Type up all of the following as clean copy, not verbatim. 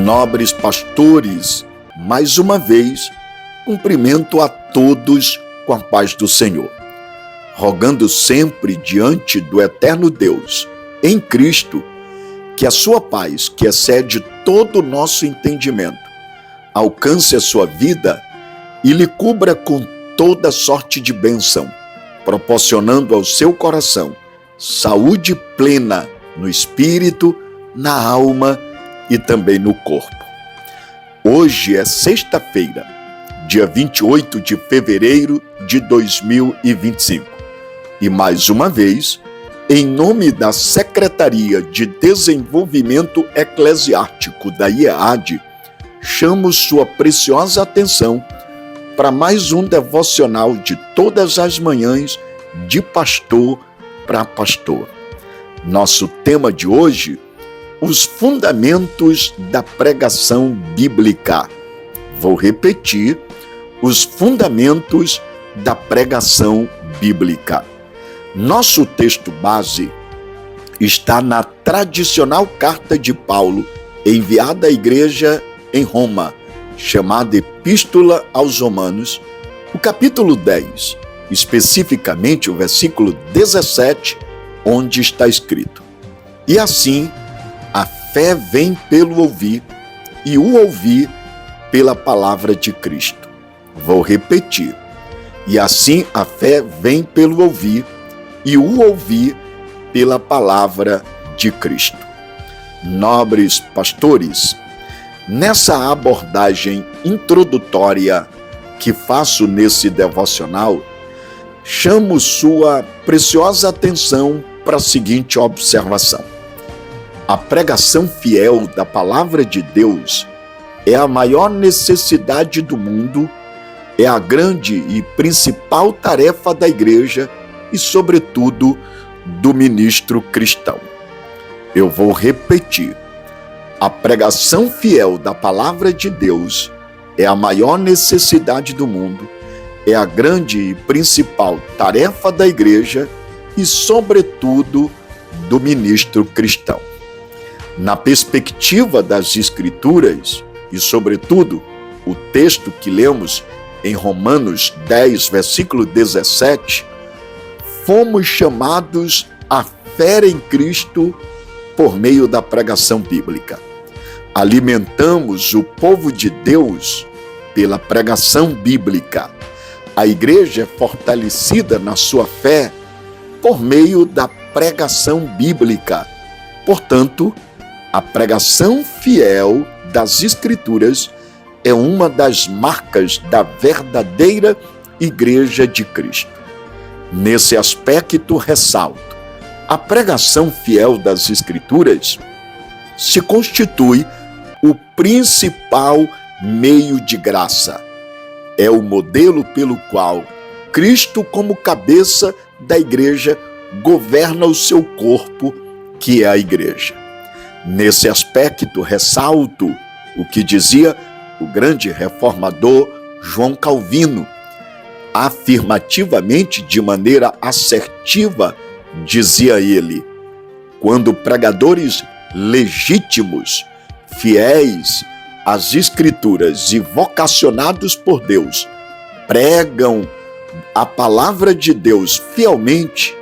Nobres pastores, mais uma vez, cumprimento a todos com a paz do Senhor, rogando sempre diante do eterno Deus, em Cristo, que a sua paz, que excede todo o nosso entendimento, alcance a sua vida e lhe cubra com toda sorte de bênção, proporcionando ao seu coração saúde plena no espírito, na alma e também no corpo. Hoje é sexta-feira, dia 28 de fevereiro de 2025. E mais uma vez, em nome da Secretaria de Desenvolvimento Eclesiástico da IEAD, chamo sua preciosa atenção para mais um devocional de todas as manhãs de pastor para pastor. Nosso tema de hoje: os fundamentos da pregação bíblica. Vou repetir: os fundamentos da pregação bíblica. Nosso texto base está na tradicional carta de Paulo, enviada à igreja em Roma, chamada Epístola aos Romanos, o capítulo 10, especificamente o versículo 17, onde está escrito: E assim, a fé vem pelo ouvir, e o ouvir pela palavra de Cristo. Vou repetir. E assim a fé vem pelo ouvir, e o ouvir pela palavra de Cristo. Nobres pastores, nessa abordagem introdutória que faço nesse devocional, chamo sua preciosa atenção para a seguinte observação: a pregação fiel da palavra de Deus é a maior necessidade do mundo, é a grande e principal tarefa da igreja e, sobretudo, do ministro cristão. Eu vou repetir. A pregação fiel da palavra de Deus é a maior necessidade do mundo, é a grande e principal tarefa da igreja e, sobretudo, do ministro cristão. Na perspectiva das Escrituras, e sobretudo o texto que lemos em Romanos 10, versículo 17, fomos chamados à fé em Cristo por meio da pregação bíblica. Alimentamos o povo de Deus pela pregação bíblica. A igreja é fortalecida na sua fé por meio da pregação bíblica. Portanto, a pregação fiel das Escrituras é uma das marcas da verdadeira Igreja de Cristo. Nesse aspecto, ressalto: a pregação fiel das Escrituras se constitui o principal meio de graça. É o modelo pelo qual Cristo, como cabeça da Igreja, governa o seu corpo, que é a Igreja. Nesse aspecto, ressalto o que dizia o grande reformador João Calvino. Afirmativamente, de maneira assertiva, dizia ele: quando pregadores legítimos, fiéis às Escrituras e vocacionados por Deus, pregam a palavra de Deus fielmente,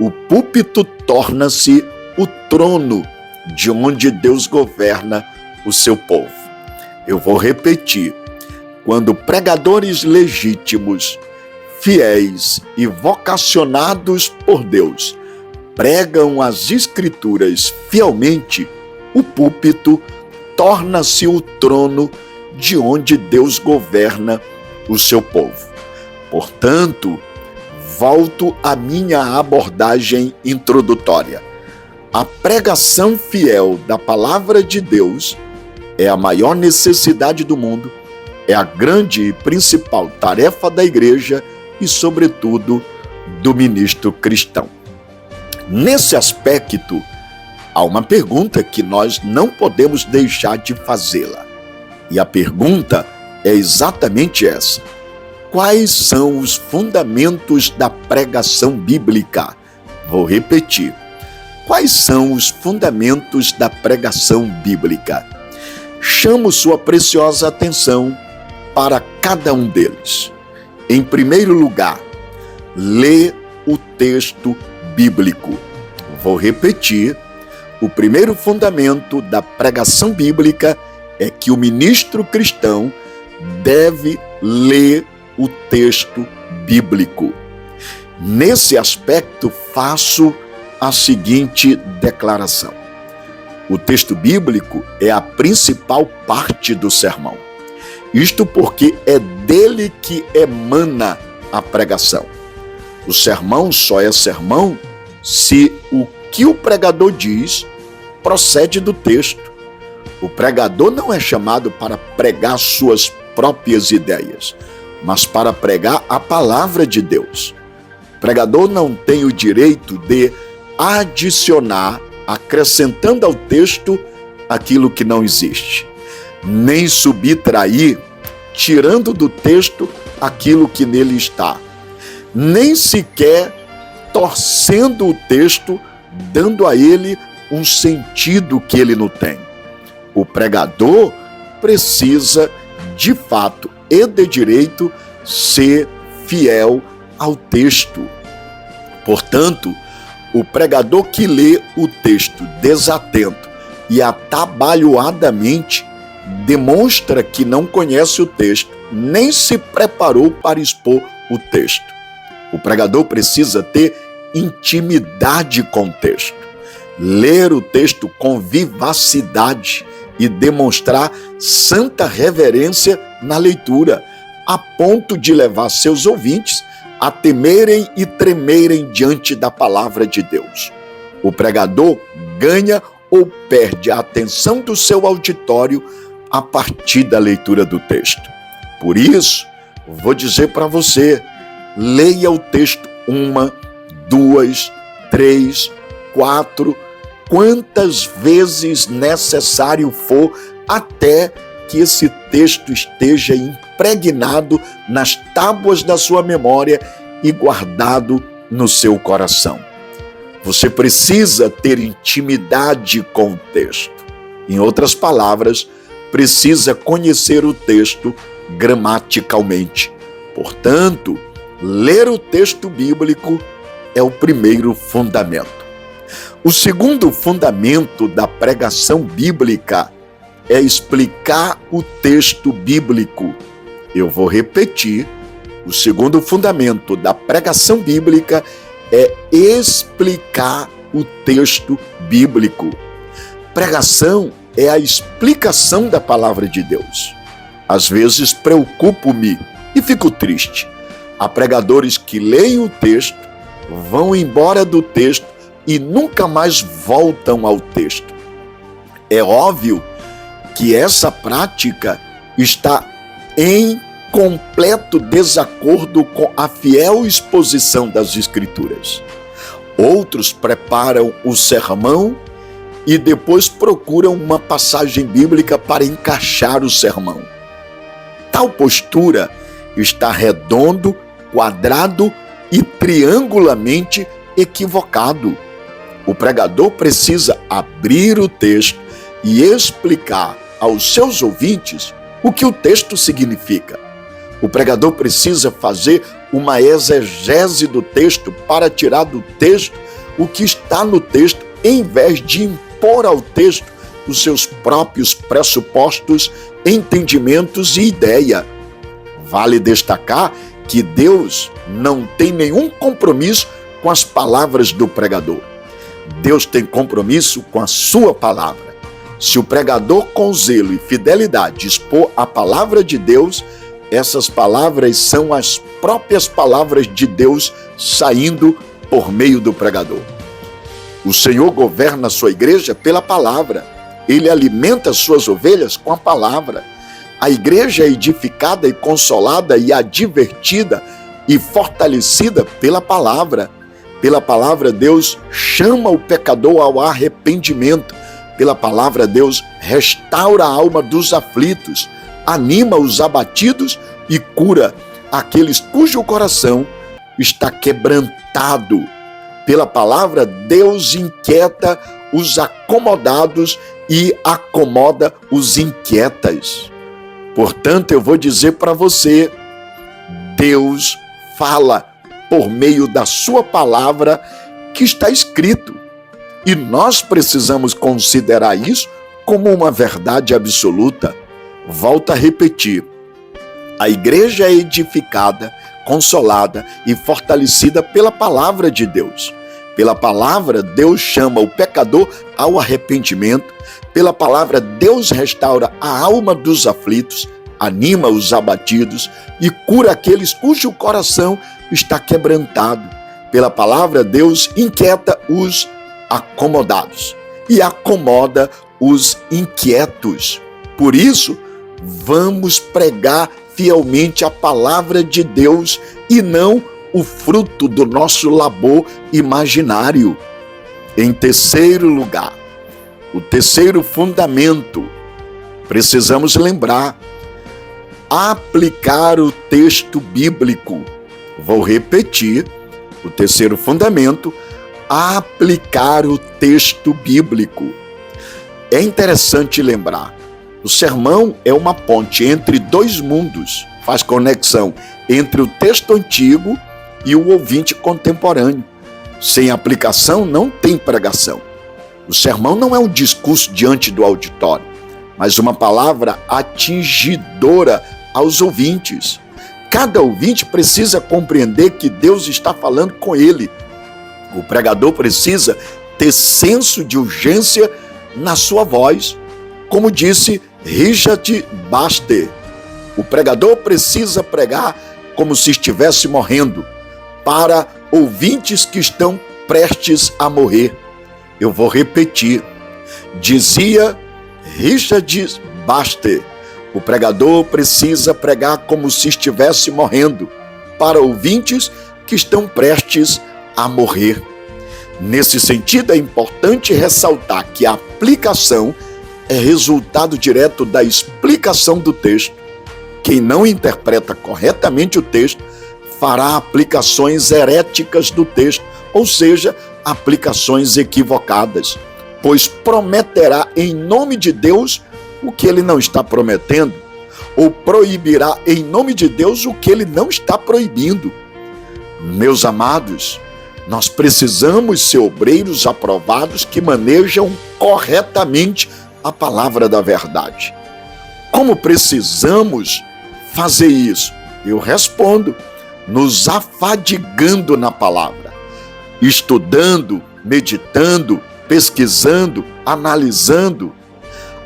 o púlpito torna-se o trono de onde Deus governa o seu povo. Eu vou repetir. Quando pregadores legítimos, fiéis e vocacionados por Deus pregam as Escrituras fielmente, o púlpito torna-se o trono de onde Deus governa o seu povo. Portanto, volto à minha abordagem introdutória. A pregação fiel da palavra de Deus é a maior necessidade do mundo, é a grande e principal tarefa da igreja e, sobretudo, do ministro cristão. Nesse aspecto, há uma pergunta que nós não podemos deixar de fazê-la. E a pergunta é exatamente essa: quais são os fundamentos da pregação bíblica? Vou repetir. Quais são os fundamentos da pregação bíblica? chamo sua preciosa atenção para cada um deles. Em primeiro lugar, lê o texto bíblico. Vou repetir: o primeiro fundamento da pregação bíblica é que o ministro cristão deve ler o texto bíblico. Nesse aspecto, faço a seguinte declaração: o texto bíblico é a principal parte do sermão. Isto porque é dele que emana a pregação. O sermão só é sermão se o que o pregador diz procede do texto. O pregador não é chamado para pregar suas próprias ideias, mas para pregar a palavra de Deus. O pregador não tem o direito de adicionar, acrescentando ao texto aquilo que não existe, nem subtrair, tirando do texto aquilo que nele está, nem sequer torcendo o texto, dando a ele um sentido que ele não tem. O pregador precisa, de fato e de direito, ser fiel ao texto. Portanto, o pregador que lê o texto desatento e atabalhoadamente demonstra que não conhece o texto, nem se preparou para expor o texto. O pregador precisa ter intimidade com o texto, ler o texto com vivacidade e demonstrar santa reverência na leitura, a ponto de levar seus ouvintes a temerem e tremerem diante da palavra de Deus. O pregador ganha ou perde a atenção do seu auditório a partir da leitura do texto. Por isso, vou dizer para você: leia o texto 1, 2, 3, 4, quantas vezes necessário for, até que esse texto esteja impregnado nas tábuas da sua memória e guardado no seu coração. Você precisa ter intimidade com o texto. Em outras palavras, precisa conhecer o texto gramaticalmente. Portanto, ler o texto bíblico é o primeiro fundamento. O segundo fundamento da pregação bíblica é explicar o texto bíblico. Eu vou repetir: o segundo fundamento da pregação bíblica é explicar o texto bíblico. Pregação é a explicação da palavra de Deus. Às vezes preocupo-me e fico triste. Há pregadores que leem o texto, vão embora do texto e nunca mais voltam ao texto. É óbvio que essa prática está em completo desacordo com a fiel exposição das Escrituras. Outros preparam o sermão e depois procuram uma passagem bíblica para encaixar o sermão. Tal postura está redondo, quadrado e triangulamente equivocado. O pregador precisa abrir o texto e explicar aos seus ouvintes o que o texto significa. O pregador precisa fazer uma exegese do texto para tirar do texto o que está no texto, em vez de impor ao texto os seus próprios pressupostos, entendimentos e ideia. Vale destacar que Deus não tem nenhum compromisso com as palavras do pregador. Deus tem compromisso com a sua palavra. Se o pregador com zelo e fidelidade expor a palavra de Deus, essas palavras são as próprias palavras de Deus saindo por meio do pregador. O Senhor governa a sua igreja pela palavra. Ele alimenta as suas ovelhas com a palavra. A igreja é edificada e consolada e advertida e fortalecida pela palavra. Pela palavra, Deus chama o pecador ao arrependimento. Pela palavra, Deus restaura a alma dos aflitos, anima os abatidos e cura aqueles cujo coração está quebrantado. Pela palavra, Deus inquieta os acomodados e acomoda os inquietas. Portanto, eu vou dizer para você, Deus fala por meio da sua palavra que está escrito. E nós precisamos considerar isso como uma verdade absoluta. Volto a repetir, a igreja é edificada, consolada e fortalecida pela palavra de Deus. Pela palavra, Deus chama o pecador ao arrependimento. Pela palavra, Deus restaura a alma dos aflitos, anima os abatidos e cura aqueles cujo coração está quebrantado. Pela palavra, Deus inquieta os acomodados e acomoda os inquietos. Por isso, vamos pregar fielmente a palavra de Deus e não o fruto do nosso labor imaginário. Em terceiro lugar, o terceiro fundamento, precisamos lembrar, aplicar o texto bíblico. Vou repetir, o terceiro fundamento, aplicar o texto bíblico. É interessante lembrar, o sermão é uma ponte entre dois mundos, faz conexão entre o texto antigo e o ouvinte contemporâneo. Sem aplicação não tem pregação. O sermão não é um discurso diante do auditório, mas uma palavra atingidora aos ouvintes. Cada ouvinte precisa compreender que Deus está falando com ele. O pregador precisa ter senso de urgência na sua voz. Como disse Richard Baxter, o pregador precisa pregar como se estivesse morrendo, para ouvintes que estão prestes a morrer. Eu vou repetir. Dizia Richard Baxter, o pregador precisa pregar como se estivesse morrendo, para ouvintes que estão prestes a morrer. Nesse sentido, é importante ressaltar que a aplicação é resultado direto da explicação do texto. Quem não interpreta corretamente o texto fará aplicações heréticas do texto, ou seja, aplicações equivocadas, pois prometerá em nome de Deus o que ele não está prometendo, ou proibirá em nome de Deus o que ele não está proibindo. Meus amados, nós precisamos ser obreiros aprovados que manejam corretamente a palavra da verdade. Como precisamos fazer isso? Eu respondo, nos afadigando na palavra, estudando, meditando, pesquisando, analisando,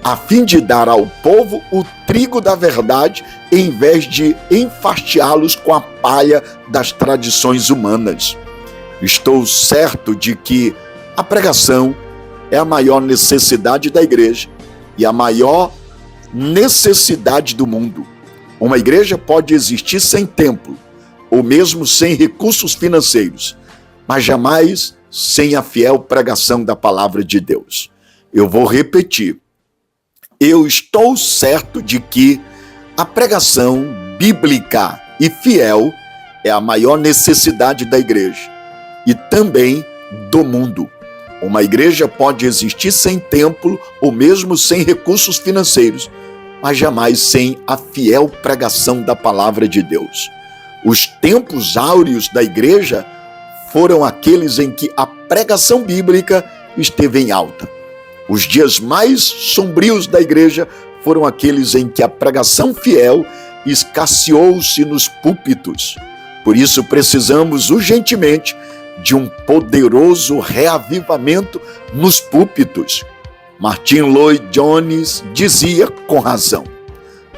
a fim de dar ao povo o trigo da verdade, em vez de enfastiá-los com a palha das tradições humanas. Estou certo de que a pregação é a maior necessidade da igreja e a maior necessidade do mundo. Uma igreja pode existir sem templo, ou mesmo sem recursos financeiros, mas jamais sem a fiel pregação da palavra de Deus. Eu vou repetir. Eu estou certo de que a pregação bíblica e fiel é a maior necessidade da igreja e também do mundo. Uma igreja pode existir sem templo ou mesmo sem recursos financeiros, mas jamais sem a fiel pregação da palavra de Deus. Os tempos áureos da igreja foram aqueles em que a pregação bíblica esteve em alta. Os dias mais sombrios da igreja foram aqueles em que a pregação fiel escasseou-se nos púlpitos. Por isso precisamos urgentemente de um poderoso reavivamento nos púlpitos. Martin Lloyd-Jones dizia com razão: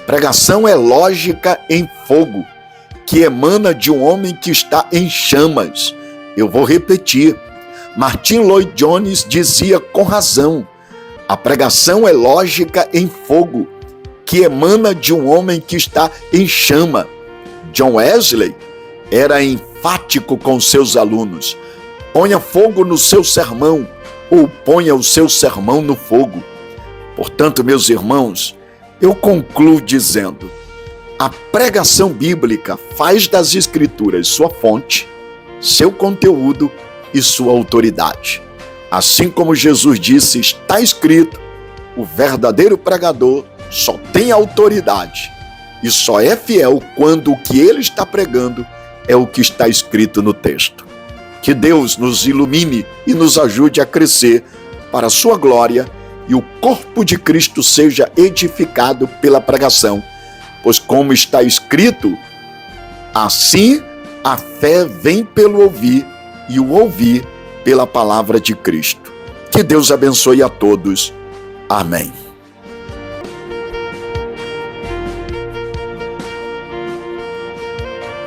pregação é lógica em fogo, que emana de um homem que está em chamas. Eu vou repetir. Martin Lloyd-Jones dizia com razão: a pregação é lógica em fogo, que emana de um homem que está em chama. John Wesley era enfático com seus alunos: ponha fogo no seu sermão, ou ponha o seu sermão no fogo. Portanto, meus irmãos, eu concluo dizendo: a pregação bíblica faz das Escrituras sua fonte, seu conteúdo e sua autoridade. Assim como Jesus disse, está escrito, o verdadeiro pregador só tem autoridade e só é fiel quando o que ele está pregando é o que está escrito no texto. Que Deus nos ilumine e nos ajude a crescer para a sua glória e o corpo de Cristo seja edificado pela pregação, pois como está escrito, assim a fé vem pelo ouvir e o ouvir pela palavra de Cristo. Que Deus abençoe a todos. Amém.